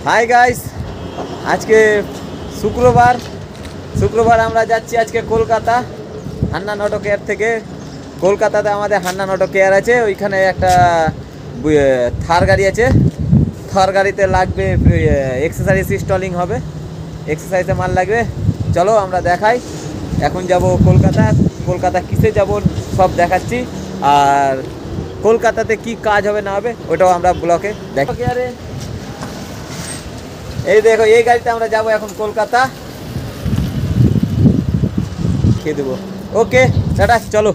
Hi guys, আজকে শুক্রবার আমরা যাচ্ছি আজকে কলকাতা হান্নান অটো কেয়ার থেকে। কলকাতাতে আমাদের হান্নান অটো কেয়ার আছে, ওইখানে একটা থার গাড়ি আছে। থার গাড়িতে লাগবে এক্সারসাইজ ইনস্টলিং হবে, এক্সারসাইজে মাল লাগবে। চলো আমরা দেখাই। এখন যাব কলকাতা কিসে যাব সব দেখাচ্ছি, আর কলকাতাতে কি কাজ হবে না হবে ওটাও আমরা ব্লকে দেখো। এই দেখো, এই গাড়িতে আমরা যাব এখন কলকাতা, খেয়ে দেবো। ওকে টাটা, চলো।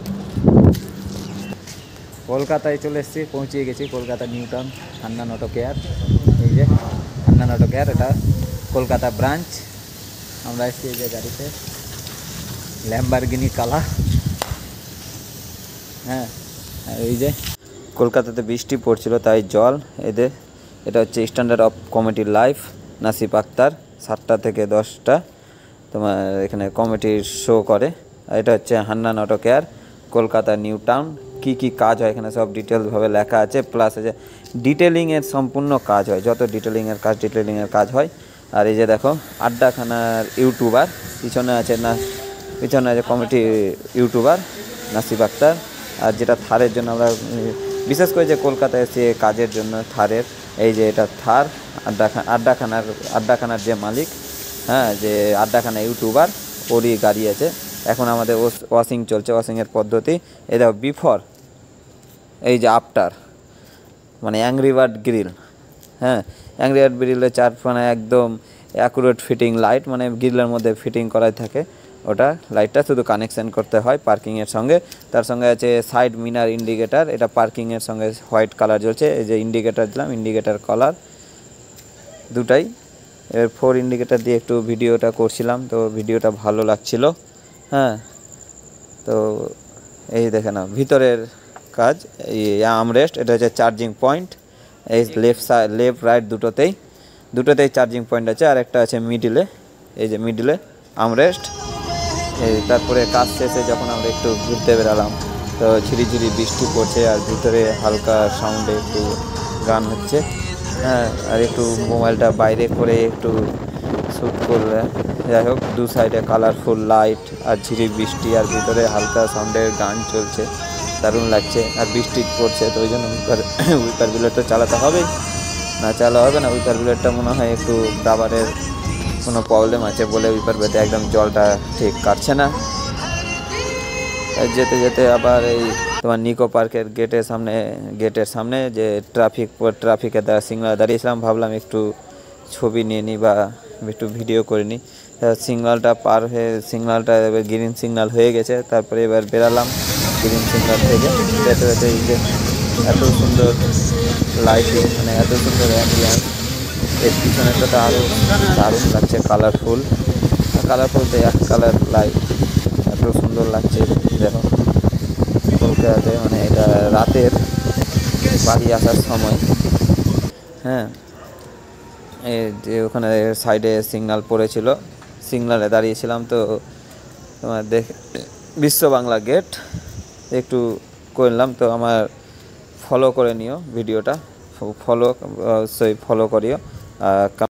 কলকাতায় চলে এসেছি, পৌঁছে গেছি Kolkata New town Hannan Auto care. এই যে হান্নান অটো কেয়ার, এটা কলকাতা ব্রাঞ্চ। আমরা এসেছি এই যে গাড়িতে, ল্যাম্বরগিনি কালা। হ্যাঁ, এই যে কলকাতাতে বৃষ্টি পড়ছিল তাই জল। এদের এটা হচ্ছে standard of committee life, Nasib Akhtar 7টা থেকে 10টা তোমার এখানে কমিটির শো করে। এটা হচ্ছে হান্নান অটো কেয়ার কলকাতা নিউ টাউন। কী কী কাজ হয় এখানে সব ডিটেলসভাবে লেখা আছে, প্লাস আছে ডিটেলিংয়ের সম্পূর্ণ কাজ হয়, যত ডিটেলিংয়ের কাজ হয়। আর এই যে দেখো আড্ডাখানার ইউটিউবার পিছনে আছে কমিটি ইউটিউবার নাসিব আক্তার। আর যেটা থারের জন্য আমরা বিশেষ করে যে কলকাতায় এসে কাজের জন্য থারের, এই যে এটা থার আড্ডাখানার যে মালিক, হ্যাঁ, যে আড্ডাখানা ইউটিউবার, ওরই গাড়ি আছে। এখন আমাদের ওয়াশিং চলছে, ওয়াশিংয়ের পদ্ধতি। এই দেখো বিফোর, এই যে আফটার, মানে অ্যাংরি বার্ড গ্রিল। হ্যাঁ, অ্যাংরি বার্ড গ্রিলের চারপানে একদম অ্যাকুরেট ফিটিং লাইট, মানে গ্রিলের মধ্যে ফিটিং করাই থাকে। ওটা লাইটটা শুধু কানেকশান করতে হয় পার্কিংয়ের সঙ্গে। তার সঙ্গে আছে সাইড মিনার ইন্ডিকেটার, এটা পার্কিংয়ের সঙ্গে হোয়াইট কালার জ্বলছে। এই যে ইন্ডিকেটার দিলাম, ইন্ডিকেটার কালার দুটাই। এর 4 ইন্ডিকেটার দিয়ে একটু ভিডিওটা করছিলাম, তো ভিডিওটা ভালো লাগছিল। হ্যাঁ, তো এই দেখে নাও ভিতরের কাজ। এই আমরেস্ট, এটা হচ্ছে চার্জিং পয়েন্ট। এই লেফট রাইট দুটোতেই চার্জিং পয়েন্ট আছে। আর একটা আছে মিডিলে, এই যে মিডিলে আমরেস্ট। এই তারপরে কাজ শেষে যখন আমরা একটু ঘুরতে বেরালাম, তো ঝিরিঝিরি বৃষ্টি পড়ছে আর ভিতরে হালকা সাউন্ডে একটু গান হচ্ছে। হ্যাঁ, আর একটু মোবাইলটা বাইরে করে একটু শ্যুট করলে, যাই হোক, দু সাইডে কালারফুল লাইট আর ঝিরি বৃষ্টি আর ভিতরে হালকা সাউন্ডের গান চলছে, দারুণ লাগছে। আর বৃষ্টি পড়ছে, তো ওই জন্য উইপার বিলেটটা চালাতে হবেই, না চালা হবে না। উইপার বিলেটটা মনে হয় একটু রাবারের কোনো প্রবলেম আছে বলে উইপার বেতে একদম জলটা ঠিক কাটছে না। যেতে যেতে আবার এই তোমার নিকো পার্কের গেটের সামনে যে ট্রাফিকের সিগনাল দাঁড়িয়েছিলাম, ভাবলাম একটু ছবি নিয়ে নিই বা একটু ভিডিও করে নিই। সিগনালটা পার হয়ে, সিগনালটা এবার গ্রিন সিগনাল হয়ে গেছে। তারপরে এবার বেরালাম গ্রিন সিগনাল থেকে। যেতে যেতে এই যে এত সুন্দর লাইটিং, মানে এত সুন্দর অ্যাম্বিয়েন্স, এর পিছনেটা তো আরও দারুণ লাগছে। কালারফুল এক কালার লাইট, এত সুন্দর লাগছে। দেখো কলকাতাতে, মানে এটা রাতের বাড়ি আসার সময়। হ্যাঁ, এই যে ওখানে সাইডে সিগনাল পড়েছিল, সিগনালে দাঁড়িয়েছিলাম, তো তোমার বিশ্ব বাংলা গেট একটু করলাম। তো আমার ফলো করে নিও ভিডিওটা, ফলো করিও।